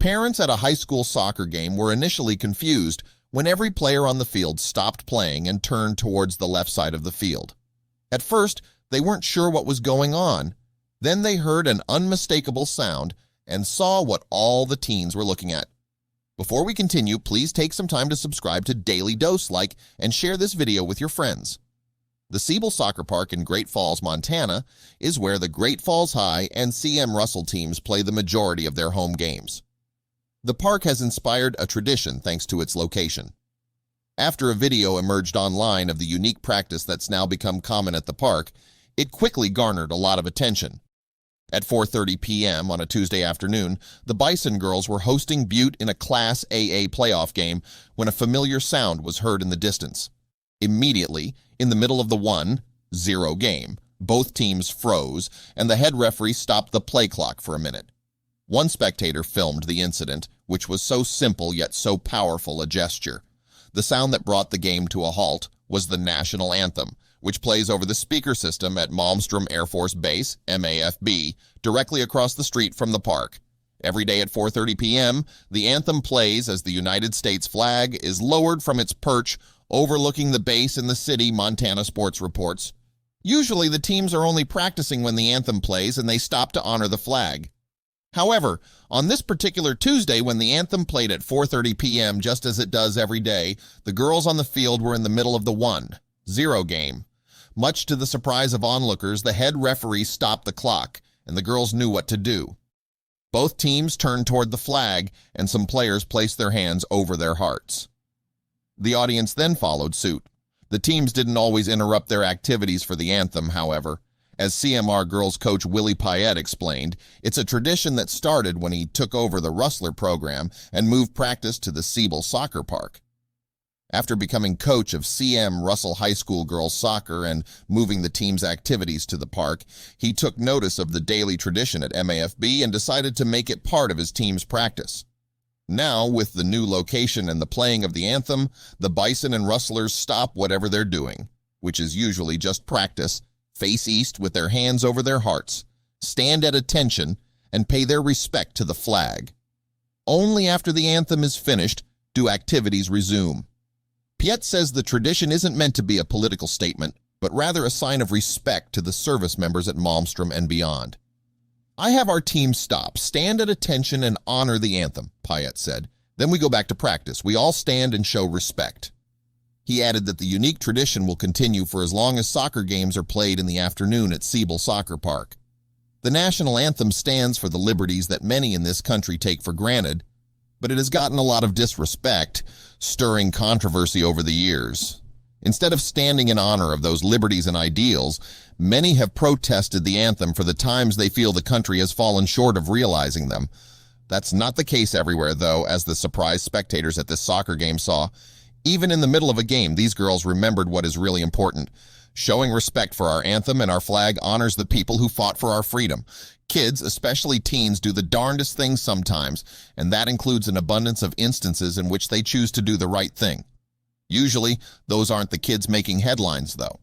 Parents at a high school soccer game were initially confused when every player on the field stopped playing and turned towards the left side of the field. At first, they weren't sure what was going on. Then they heard an unmistakable sound and saw what all the teens were looking at. Before we continue, please take some time to subscribe to Dailydose, like, and share this video with your friends. The Siebel Soccer Park in Great Falls, Montana, is where the Great Falls High and CM Russell teams play the majority of their home games. The park has inspired a tradition thanks to its location. After a video emerged online of the unique practice that's now become common at the park, it quickly garnered a lot of attention. At 4:30 p.m. on a Tuesday afternoon, the Bison girls were hosting Butte in a Class AA playoff game when a familiar sound was heard in the distance. Immediately, in the middle of the 1-0 game, both teams froze, and the head referee stopped the play clock for a minute. One spectator filmed the incident, which was so simple yet so powerful a gesture. The sound that brought the game to a halt was the national anthem, which plays over the speaker system at Malmstrom Air Force Base, MAFB, directly across the street from the park. Every day at 4:30 p.m., the anthem plays as the United States flag is lowered from its perch overlooking the base in the city, Montana Sports reports. Usually the teams are only practicing when the anthem plays and they stop to honor the flag. However, on this particular Tuesday, when the anthem played at 4:30 p.m., just as it does every day, the girls on the field were in the middle of the 1-0 game. Much to the surprise of onlookers, the head referee stopped the clock, and the girls knew what to do. Both teams turned toward the flag, and some players placed their hands over their hearts. The audience then followed suit. The teams didn't always interrupt their activities for the anthem, however. As CMR girls coach Willie Payette explained, it's a tradition that started when he took over the Rustler program and moved practice to the Siebel Soccer Park. After becoming coach of CM Russell High School girls soccer and moving the team's activities to the park, he took notice of the daily tradition at MAFB and decided to make it part of his team's practice. Now, with the new location and the playing of the anthem, the Bison and Rustlers stop whatever they're doing, which is usually just practice, face east with their hands over their hearts, stand at attention, and pay their respect to the flag. Only after the anthem is finished do activities resume. Piet says the tradition isn't meant to be a political statement, but rather a sign of respect to the service members at Malmstrom and beyond. "I have our team stop, stand at attention, and honor the anthem," Payette said. "Then we go back to practice. We all stand and show respect." He added that the unique tradition will continue for as long as soccer games are played in the afternoon at Siebel Soccer Park. The national anthem stands for the liberties that many in this country take for granted, but it has gotten a lot of disrespect, stirring controversy over the years. Instead of standing in honor of those liberties and ideals, many have protested the anthem for the times they feel the country has fallen short of realizing them. That's not the case everywhere, though, as the surprised spectators at this soccer game saw. Even in the middle of a game, these girls remembered what is really important. Showing respect for our anthem and our flag honors the people who fought for our freedom. Kids, especially teens, do the darndest things sometimes, and that includes an abundance of instances in which they choose to do the right thing. Usually, those aren't the kids making headlines, though.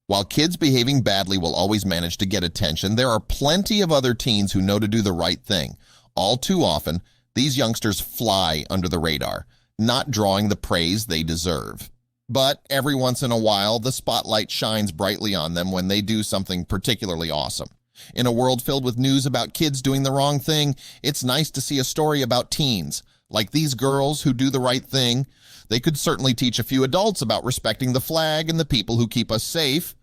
While kids behaving badly will always manage to get attention, there are plenty of other teens who know to do the right thing. All too often, these youngsters fly under the radar, not drawing the praise they deserve. But every once in a while, the spotlight shines brightly on them when they do something particularly awesome. In a world filled with news about kids doing the wrong thing, it's nice to see a story about teens, like these girls who do the right thing. They could certainly teach a few adults about respecting the flag and the people who keep us safe.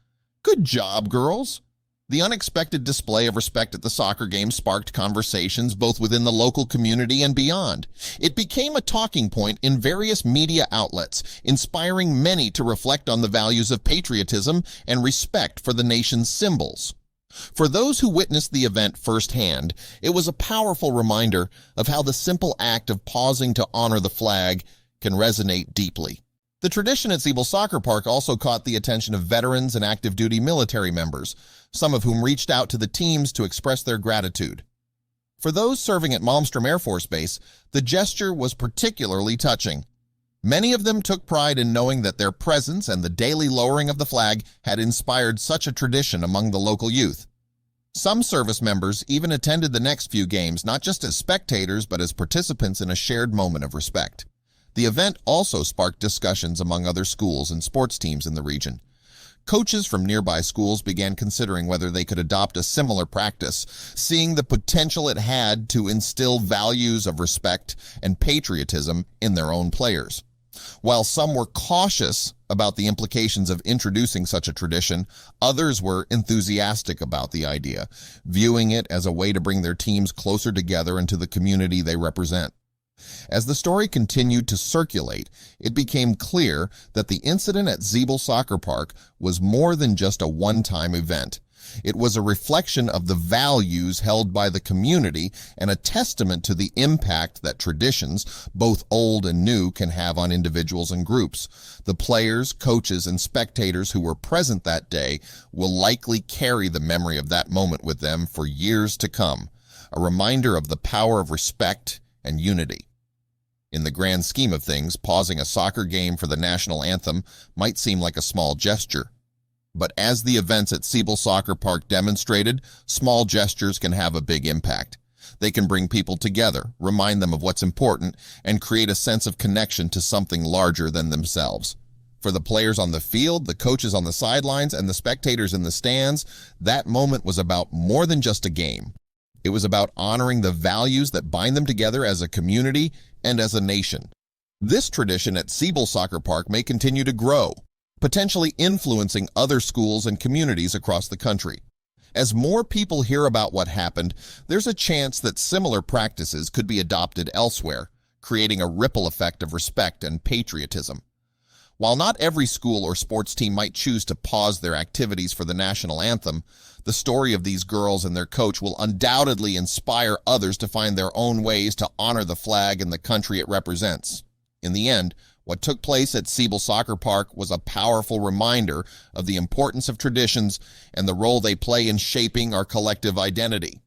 Good job, girls. The unexpected display of respect at the soccer game sparked conversations both within the local community and beyond. It became a talking point in various media outlets, inspiring many to reflect on the values of patriotism and respect for the nation's symbols. For those who witnessed the event firsthand, it was a powerful reminder of how the simple act of pausing to honor the flag can resonate deeply. The tradition at Siebel Soccer Park also caught the attention of veterans and active duty military members, some of whom reached out to the teams to express their gratitude. For those serving at Malmstrom Air Force Base, the gesture was particularly touching. Many of them took pride in knowing that their presence and the daily lowering of the flag had inspired such a tradition among the local youth. Some service members even attended the next few games, not just as spectators, but as participants in a shared moment of respect. The event also sparked discussions among other schools and sports teams in the region. Coaches from nearby schools began considering whether they could adopt a similar practice, seeing the potential it had to instill values of respect and patriotism in their own players. While some were cautious about the implications of introducing such a tradition, others were enthusiastic about the idea, viewing it as a way to bring their teams closer together into the community they represent. As the story continued to circulate, it became clear that the incident at Zeeble Soccer Park was more than just a one-time event. It was a reflection of the values held by the community and a testament to the impact that traditions, both old and new, can have on individuals and groups. The players, coaches, and spectators who were present that day will likely carry the memory of that moment with them for years to come, a reminder of the power of respect and unity. In the grand scheme of things, pausing a soccer game for the national anthem might seem like a small gesture. But as the events at Zeeble Soccer Park demonstrated, small gestures can have a big impact. They can bring people together, remind them of what's important, and create a sense of connection to something larger than themselves. For the players on the field, the coaches on the sidelines, and the spectators in the stands, that moment was about more than just a game. It was about honoring the values that bind them together as a community and as a nation. This tradition at Zeeble Soccer Park may continue to grow, potentially influencing other schools and communities across the country. As more people hear about what happened, there's a chance that similar practices could be adopted elsewhere, creating a ripple effect of respect and patriotism. While not every school or sports team might choose to pause their activities for the national anthem, the story of these girls and their coach will undoubtedly inspire others to find their own ways to honor the flag and the country it represents. In the end, what took place at Zeeble Soccer Park was a powerful reminder of the importance of traditions and the role they play in shaping our collective identity.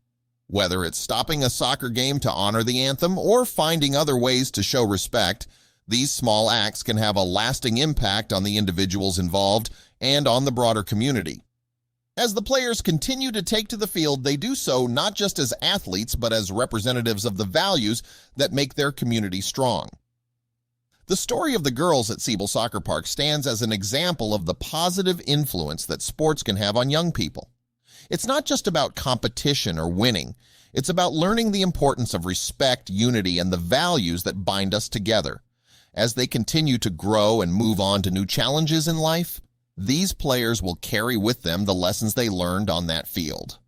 Whether it's stopping a soccer game to honor the anthem or finding other ways to show respect, these small acts can have a lasting impact on the individuals involved and on the broader community. As the players continue to take to the field, they do so not just as athletes, but as representatives of the values that make their community strong. The story of the girls at Zeeble Soccer Park stands as an example of the positive influence that sports can have on young people. It's not just about competition or winning. It's about learning the importance of respect, unity, and the values that bind us together. As they continue to grow and move on to new challenges in life, these players will carry with them the lessons they learned on that field.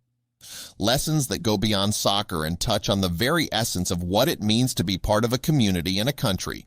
Lessons that go beyond soccer and touch on the very essence of what it means to be part of a community and a country.